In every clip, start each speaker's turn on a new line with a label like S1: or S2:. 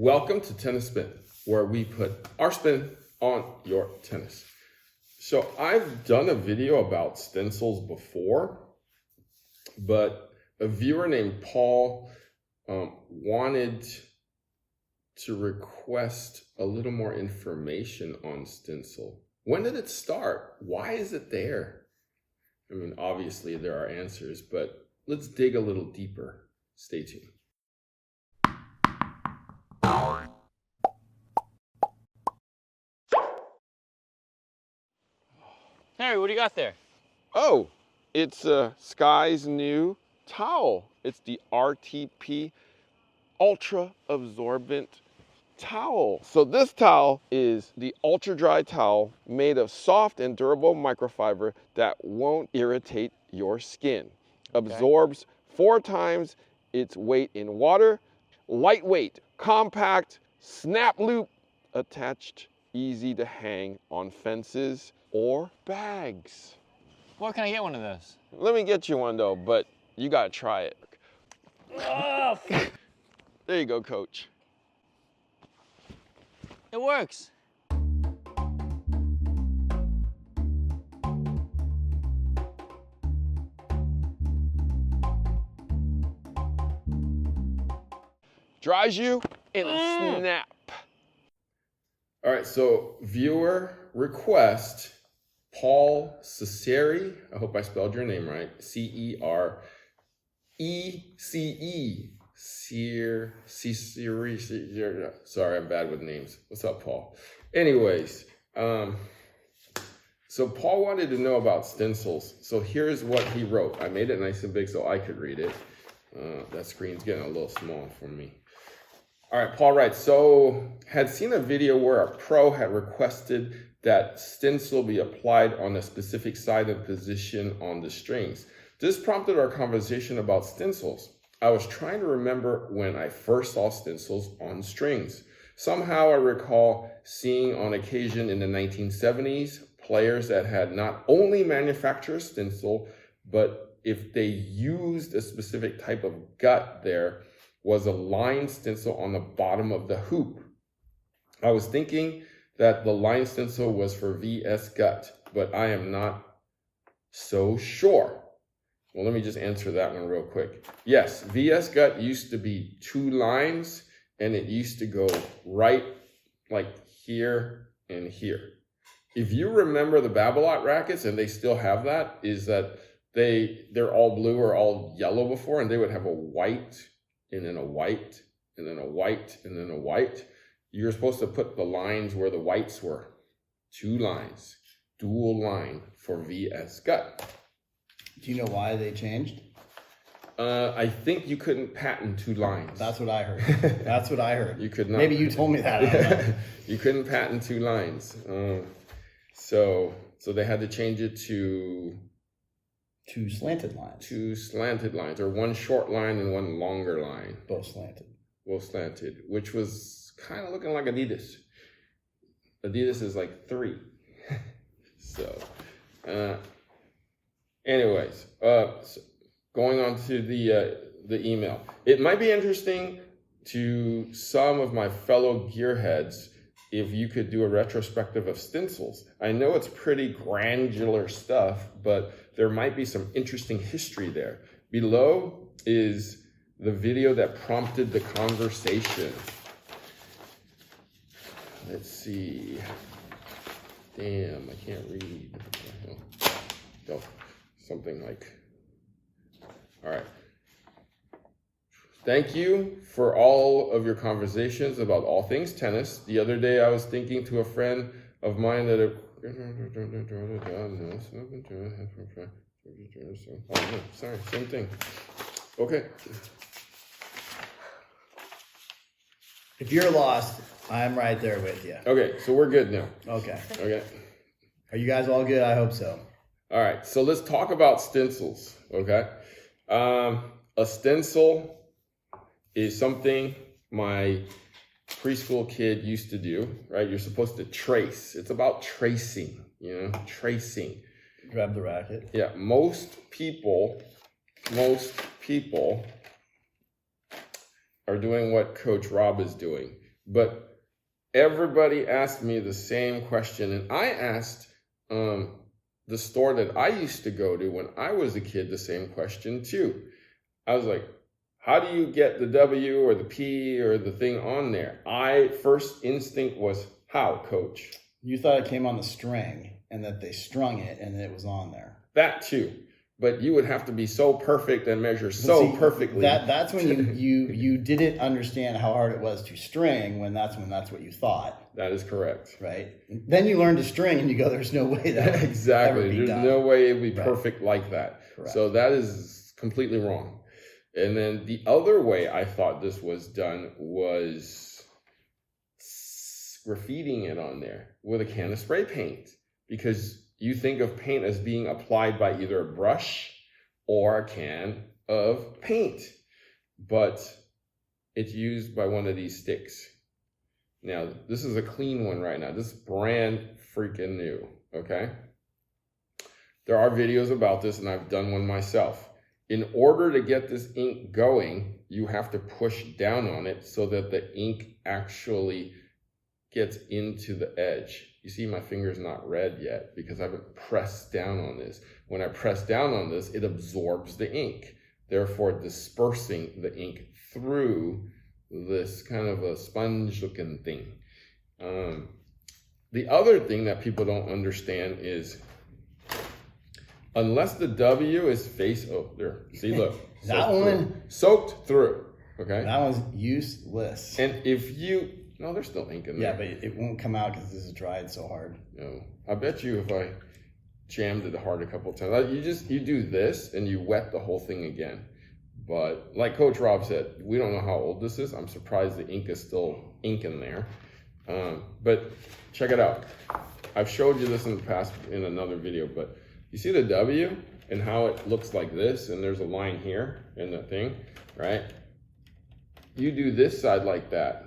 S1: Welcome to Tennis Spin, where we put our spin on your tennis. So I've done a video about stencils before, but a viewer named Paul wanted to request a little more information on Stencil. When did it start? Why is it there? I mean, obviously there are answers, but let's dig a little deeper. Stay tuned.
S2: Harry, what do you got there?
S1: Oh, it's Sky's new towel. It's the RTP Ultra Absorbent Towel. So this towel is the ultra dry towel made of soft and durable microfiber that won't irritate your skin. Absorbs 4 times its weight in water, lightweight, compact, snap loop attached, easy to hang on fences or bags.
S2: Where can I get one of those?
S1: Let me get you one though, but you gotta try it.
S2: Oh,
S1: There you go, coach.
S2: it works.
S1: Dries you in a snap. All right, so viewer request, Paul Cecere, I hope I spelled your name right, Cerece, sorry, I'm bad with names. What's up, Paul? Anyways, so Paul wanted to know about stencils. So here's what he wrote. I made it nice and big so I could read it. That screen's getting a little small for me. All right, Paul writes, so had seen a video where a pro had requested that stencil be applied on a specific side and position on the strings. This prompted our conversation about stencils. I was trying to remember when I first saw stencils on strings. Somehow I recall seeing on occasion in the 1970s players that had not only manufactured a stencil, but if they used a specific type of gut, there was a line stencil on the bottom of the hoop. I was thinking that the line stencil was for VS gut, but I am not so sure. Well, let me just answer that one real quick. Yes, VS gut used to be 2 lines, and it used to go right like here and here. If you remember the Babolat rackets, and they still have that, is that they're all blue or all yellow before, and they would have a white, and then a white, and then a white, and then a white. You're supposed to put the lines where the whites were. 2 lines, dual line for VS gut.
S3: Do you know why they changed?
S1: I think you couldn't patent 2 lines.
S3: That's what I heard. That's what I heard.
S1: You could not.
S3: Maybe you told me that. I don't know.
S1: You couldn't patent 2 lines. So they had to change it to
S3: 2 slanted lines.
S1: 2 slanted lines, or 1 short line and 1 longer line.
S3: Both slanted.
S1: Both slanted, which was kind of looking like Adidas. Adidas is like 3. So, anyways, so going on to the email. It might be interesting to some of my fellow gearheads if you could do a retrospective of stencils. I know it's pretty granular stuff, but there might be some interesting history there. Below is the video that prompted the conversation. Let's see. Damn, I can't read. Oh, something like, all right. Thank you for all of your conversations about all things tennis. The other day I was thinking to a friend of mine that sorry, same thing. Okay.
S3: If you're lost, I'm right there with you.
S1: Okay, so we're good now.
S3: Okay.
S1: Okay.
S3: Are you guys all good? I hope so.
S1: All right, so let's talk about stencils, okay? A stencil is something my preschool kid used to do, right? You're supposed to trace. It's about tracing, tracing.
S3: Grab the racket.
S1: Yeah, most people are doing what Coach Rob is doing. But everybody asked me the same question, and I asked the store that I used to go to when I was a kid the same question too. I was like, how do you get the W or the P or the thing on there? First instinct was, how, coach?
S3: You thought it came on the string and that they strung it and it was on there.
S1: That too. But you would have to be so perfect and measure so perfectly.
S3: That's when you didn't understand how hard it was to string that's what you thought.
S1: That is correct.
S3: Right? Then you learn to string and you go, there's no way that would
S1: exactly.
S3: ever be
S1: There's
S3: done.
S1: no way it would be perfect like that.
S3: Correct.
S1: So that is completely wrong. And then the other way I thought this was done was graffitiing it on there with a can of spray paint, because you think of paint as being applied by either a brush or a can of paint, but it's used by one of these sticks. Now, this is a clean one right now. This is brand freaking new, okay? There are videos about this, and I've done one myself. In order to get this ink going, you have to push down on it so that the ink actually gets into the edge. You see my finger's not red yet because I haven't pressed down on this. When I press down on this, it absorbs the ink, therefore dispersing the ink through this kind of a sponge looking thing. The other thing that people don't understand is, unless the W is see, look. Soaked through, okay?
S3: That one's useless.
S1: And if you, no, there's still ink in there.
S3: Yeah, but it won't come out because this is dried so hard.
S1: No, I bet you if I jammed it hard a couple times, you do this and you wet the whole thing again. But like Coach Rob said, we don't know how old this is. I'm surprised the ink is still ink in there. But check it out. I've showed you this in the past in another video, but you see the W and how it looks like this, and there's a line here in the thing, right? You do this side like that.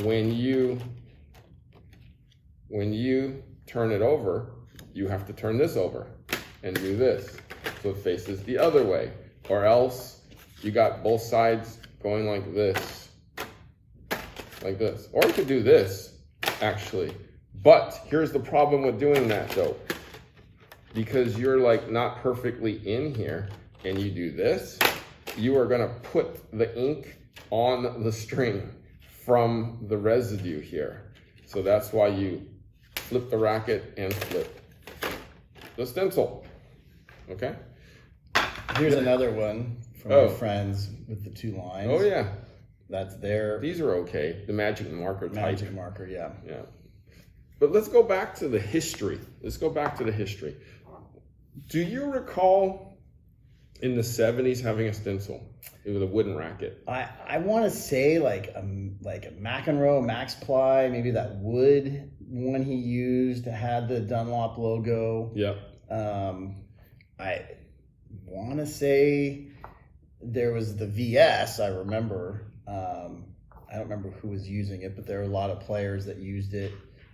S1: When you turn it over, you have to turn this over and do this so it faces the other way, or else you got both sides going like this, or you could do this actually. But here's the problem with doing that though, because you're like not perfectly in here and you do this, you are gonna put the ink on the string from the residue here. So that's why you flip the racket and flip the stencil, okay?
S3: Here's another one from our friends with the 2 lines.
S1: Oh yeah.
S3: That's their...
S1: These are okay, the magic marker type.
S3: Magic marker, yeah.
S1: Yeah. But let's go back to the history. Do you recall in the 70s having a stencil? It was a wooden racket.
S3: I want to say like a McEnroe, Max Ply, maybe that wood one he used had the Dunlop logo.
S1: Yep.
S3: I want to say there was the VS, I remember. I don't remember who was using it, but there were a lot of players that used it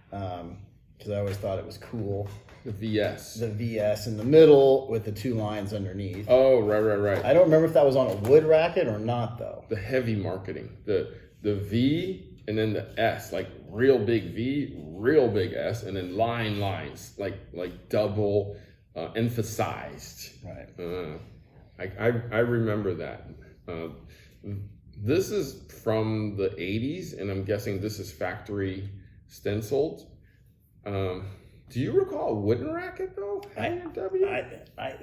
S3: because I always thought it was cool.
S1: The VS.
S3: The VS in the middle with the 2 lines underneath.
S1: Oh, right.
S3: I don't remember if that was on a wood racket or not, though.
S1: The heavy marketing. The V and then the S, like real big V, real big S, and then lines, like double emphasized.
S3: Right.
S1: I remember that. This is from the 80s, and I'm guessing this is factory stenciled. Do you recall a wooden racket though?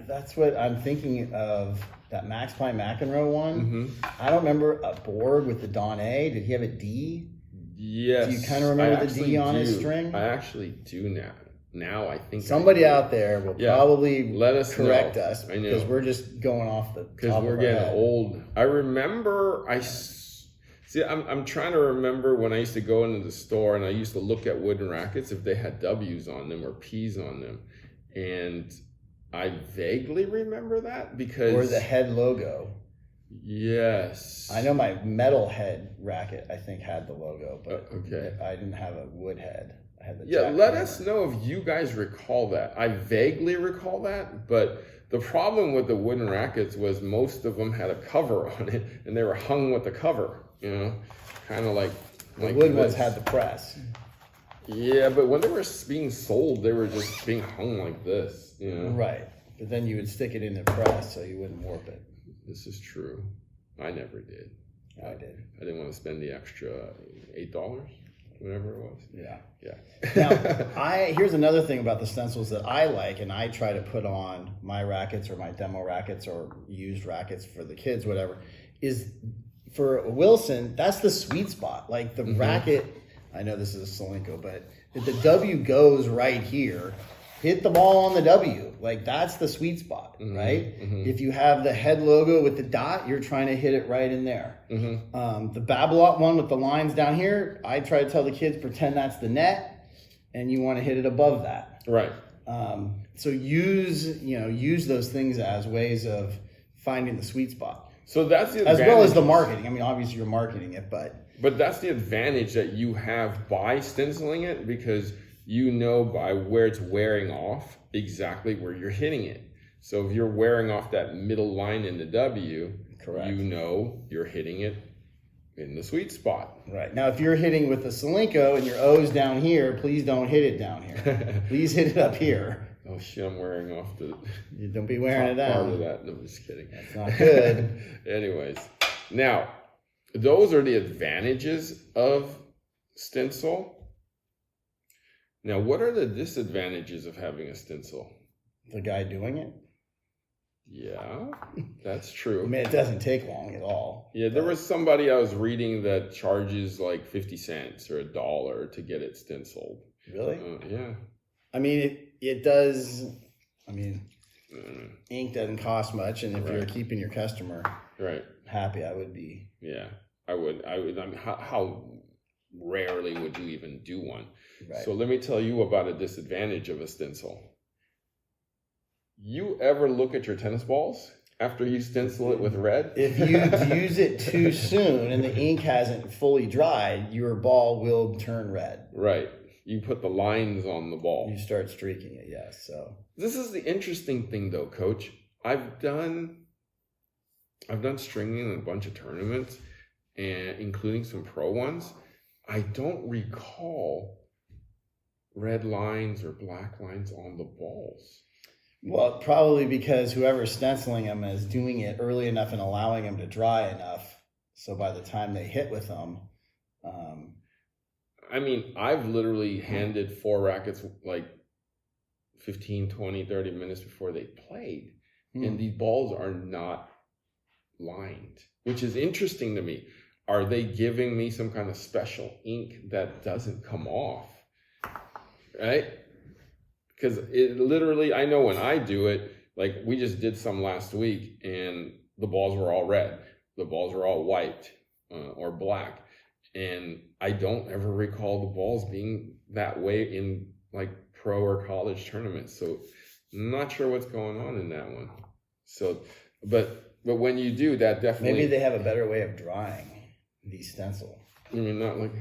S3: That's what I'm thinking of, that Max Ply McEnroe one.
S1: Mm-hmm.
S3: I don't remember a board with the Don A. Did he have a D?
S1: Yes.
S3: Do you kind of remember the D on his string?
S1: I actually do now. Now I think
S3: somebody out there will probably
S1: let us
S3: correct
S1: know.
S3: us because we're just going off the
S1: because
S3: top
S1: we're
S3: of
S1: getting
S3: our head.
S1: old. I remember I'm trying to remember when I used to go into the store and I used to look at wooden rackets if they had W's on them or P's on them, and I vaguely remember that because
S3: or the head logo.
S1: Yes,
S3: I know my metal head racket I think had the logo, but
S1: okay.
S3: I didn't have a wood head. I had the
S1: let us know if you guys recall that. I vaguely recall that, but the problem with the wooden rackets was most of them had a cover on it and they were hung with the cover, you know. kind of like
S3: The wood ones
S1: this.
S3: had the press.
S1: Yeah, but when they were being sold, they were just being hung like this, you know?
S3: Right. But then you would stick it in the press so you wouldn't warp it.
S1: This is true. I never did.
S3: I did.
S1: I didn't want to spend the extra $8, whatever it was.
S3: Yeah.
S1: Yeah.
S3: Now, here's another thing about the stencils that I like, and I try to put on my rackets or my demo rackets or used rackets for the kids, whatever, is for Wilson, that's the sweet spot. Like the racket, I know this is a Solinco, but if the W goes right here, hit the ball on the W. Like that's the sweet spot, right? If you have the head logo with the dot, you're trying to hit it right in there. The Babolat one with the lines down here, I try to tell the kids, pretend that's the net, and you want to hit it above that.
S1: Right.
S3: So use those things as ways of finding the sweet spot.
S1: So that's the
S3: as
S1: advantage.
S3: well as the marketing. I mean, obviously you're marketing it,
S1: but that's the advantage that you have by stenciling it, because you know by where it's wearing off exactly where you're hitting it. So if you're wearing off that middle line in the W,
S3: correct,
S1: you know you're hitting it in the sweet spot.
S3: Right. Now, if you're hitting with the Solinco and your O's down here, please don't hit it down here. Please hit it up here.
S1: Oh shit, I'm wearing off the
S3: You don't be wearing it down.
S1: part of that. No, I'm just kidding.
S3: That's not good.
S1: Anyways, now those are the advantages of stencil. Now, what are the disadvantages of having a stencil?
S3: The guy doing it?
S1: Yeah, that's
S3: I
S1: true.
S3: mean, it doesn't take long at all.
S1: Yeah, there was somebody I was reading that charges like 50 cents or $1 to get it stenciled.
S3: Really?
S1: Yeah.
S3: I mean, it does. I mean, ink doesn't cost much, and if you're keeping your customer happy, I would be.
S1: Yeah, I would. I mean, how rarely would you even do one?
S3: Right.
S1: So let me tell you about a disadvantage of a stencil. You ever look at your tennis balls after you stencil it with red?
S3: If you use it too soon and the ink hasn't fully dried, your ball will turn red.
S1: Right. You put the lines on the ball.
S3: You start streaking it, yes. So
S1: this is the interesting thing, though, Coach. I've done stringing in a bunch of tournaments, and including some pro ones. I don't recall red lines or black lines on the balls.
S3: Well, probably because whoever's stenciling them is doing it early enough and allowing them to dry enough. So by the time they hit with them,
S1: I mean, I've literally handed 4 rackets like 15, 20, 30 minutes before they played. And these balls are not lined, which is interesting to me. Are they giving me some kind of special ink that doesn't come off? Right? Because it literally, I know when I do it, like we just did some last week and the balls were all red. The balls were all white or black. And I don't ever recall the balls being that way in like pro or college tournaments. So I'm not sure what's going on in that one. So, but when you do that, definitely.
S3: maybe they have a better way of drying these stencil.
S1: I mean, not like.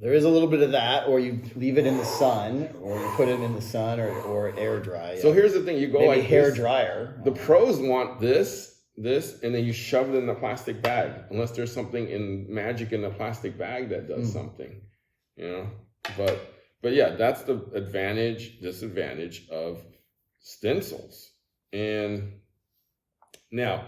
S3: There is a little bit of that, or you leave it in the sun, or you put it in the sun, or air dry.
S1: So here's the thing: you go
S3: maybe
S1: like
S3: hair
S1: this.
S3: dryer.
S1: The pros want this, and then you shove it in the plastic bag, unless there's something in magic in the plastic bag that does something, you know. But yeah, that's the disadvantage of stencils. And now,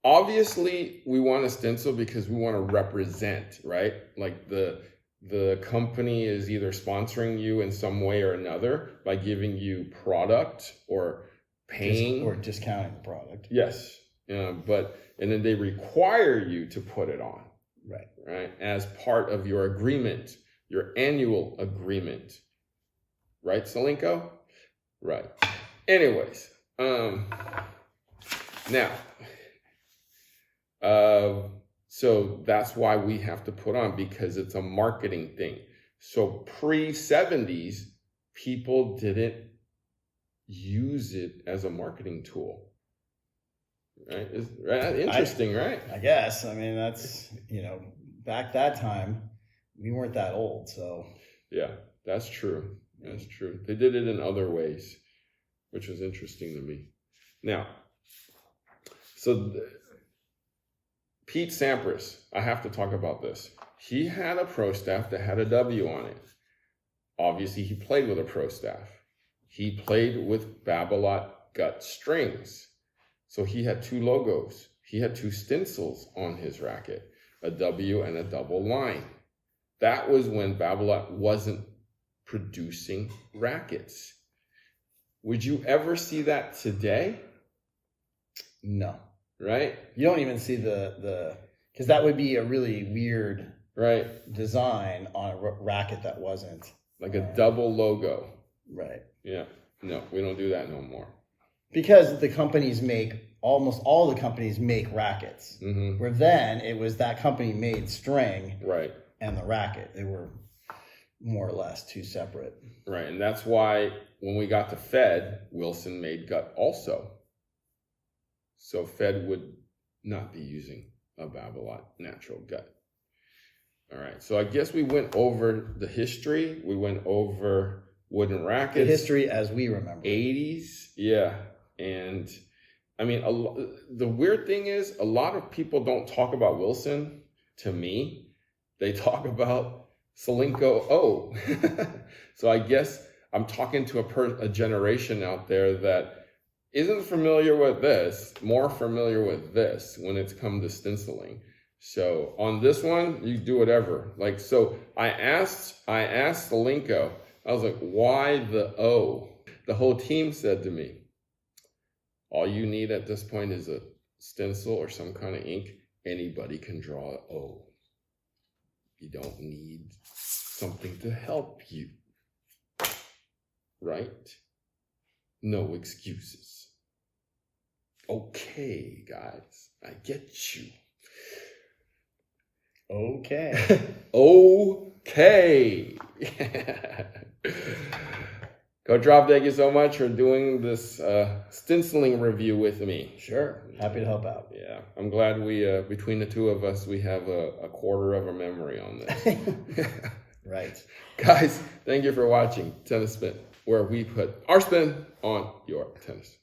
S1: obviously, we want a stencil because we want to represent, right? Like the company is either sponsoring you in some way or another by giving you product or paying
S3: or discounting the product.
S1: Yes. And then they require you to put it on. Right. As part of your agreement, your annual agreement. Right, Solinco? Right. Anyways, now, so that's why we have to put on, because it's a marketing thing. So pre-70s, people didn't use it as a marketing tool. Right? Interesting, right?
S3: I guess. I mean, that's, back that time, we weren't that old, so.
S1: Yeah, that's true. That's true. They did it in other ways, which was interesting to me. Now, so Pete Sampras, I have to talk about this. He had a pro staff that had a W on it. Obviously, he played with a pro staff. He played with Babolat gut strings. So he had two logos. He had two stencils on his racket, a W and a double line. That was when Babolat wasn't producing rackets. Would you ever see that today?
S3: No.
S1: Right?
S3: You don't even see the because that would be a really weird design on a racket that wasn't.
S1: Like a double logo.
S3: Right.
S1: Yeah. No, we don't do that no more.
S3: Because the companies almost all the companies make rackets.
S1: Mm-hmm.
S3: Where then it was that company made string.
S1: Right.
S3: And the racket. They were more or less two separate.
S1: Right. And that's why when we got to Fed, Wilson made gut also. So Fed would not be using a Babolat natural gut. All right. So I guess we went over the history. We went over wooden rackets.
S3: The history as we remember.
S1: 80s. Yeah. And I mean, the weird thing is a lot of people don't talk about Wilson. To me, they talk about Solinco O. So I guess I'm talking to a generation out there that isn't familiar with this, more familiar with this when it's come to stenciling. So on this one, you do whatever. Like, so I asked Solinco, I was like, why the O? The whole team said to me, all you need at this point is a stencil or some kind of ink. Anybody can draw an O. You don't need something to help you. Right? No excuses. Okay, guys, I get you.
S3: Okay.
S1: Okay. Coach Rob, thank you so much for doing this stenciling review with me.
S3: Sure. Happy to help out.
S1: Yeah, I'm glad we, between the two of us, we have a quarter of a memory on this.
S3: Right.
S1: Guys, thank you for watching Tennis Spin, where we put our spin on your tennis.